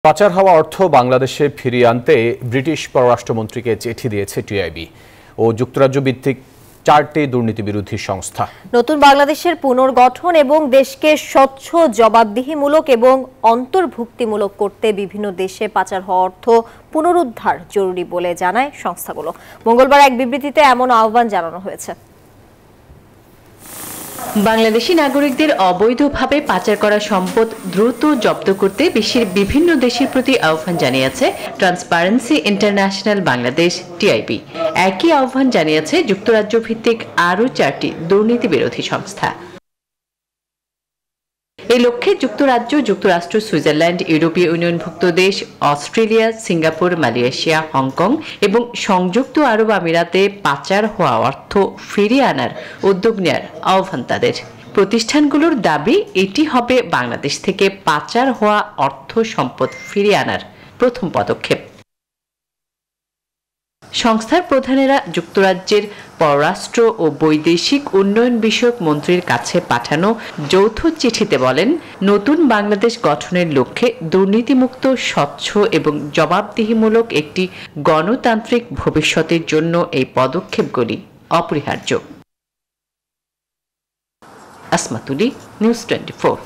পাচার হওয়া অর্থ বাংলাদেশে ফিরিয়ে আনতে ব্রিটিশ পররাষ্ট্রমন্ত্রীকে চিঠি দিয়েছে টিআইবি ও যুক্তরাজ্য ভিত্তিক 4টি দুর্নীতি বিরোধী সংস্থা। নতুন বাংলাদেশের পুনর্গঠন এবং দেশকে স্বচ্ছ, জবাবদিহিমূলক এবং অন্তর্ভুক্তিমূলক করতে বিভিন্ন দেশে পাচার হওয়া অর্থ পুনরুদ্ধার জরুরি বলে জানায় সংস্থাগুলো। মঙ্গলবার এক বিবৃতিতে এমন আহ্বান জানানো হয়েছে। বাংলাদেশি নাগরিকদের অবৈধভাবে পাচার করা সম্পদ দ্রুত জব্দ করতে বিশ্বের বিভিন্ন দেশের প্রতি আহ্বান জানিয়েছে ট্রান্সপারেন্সি ইন্টারন্যাশনাল বাংলাদেশ টিআইবি। একই আহ্বান জানিয়েছে যুক্তরাজ্য ভিত্তিক আরও 4টি দুর্নীতি বিরোধী সংস্থা। এই লক্ষ্যে যুক্তরাজ্য, যুক্তরাষ্ট্র, সুইজারল্যান্ড, ইউরোপীয় ইউনিয়নভুক্ত দেশ, অস্ট্রেলিয়া, সিঙ্গাপুর, মালয়েশিয়া, হংকং এবং সংযুক্ত আরব আমিরাতে পাচার হওয়া অর্থ ফিরিয়ে আনার উদ্যোগ নেওয়ার আহ্বান তাদের। প্রতিষ্ঠানগুলোর দাবি, এটি হবে বাংলাদেশ থেকে পাচার হওয়া অর্থ সম্পদ ফিরিয়ে আনার প্রথম পদক্ষেপ। সংস্থার প্রধানেরা যুক্তরাজ্যের পররাষ্ট্র ও বৈদেশিক উন্নয়ন বিষয়ক মন্ত্রীর কাছে পাঠানো যৌথ চিঠিতে বলেন, নতুন বাংলাদেশ গঠনের লক্ষ্যে দুর্নীতিমুক্ত, স্বচ্ছ এবং জবাবদিহিমূলক একটি গণতান্ত্রিক ভবিষ্যতের জন্য এই পদক্ষেপগুলি অপরিহার্য। আসমা তুলি, নিউজ 24।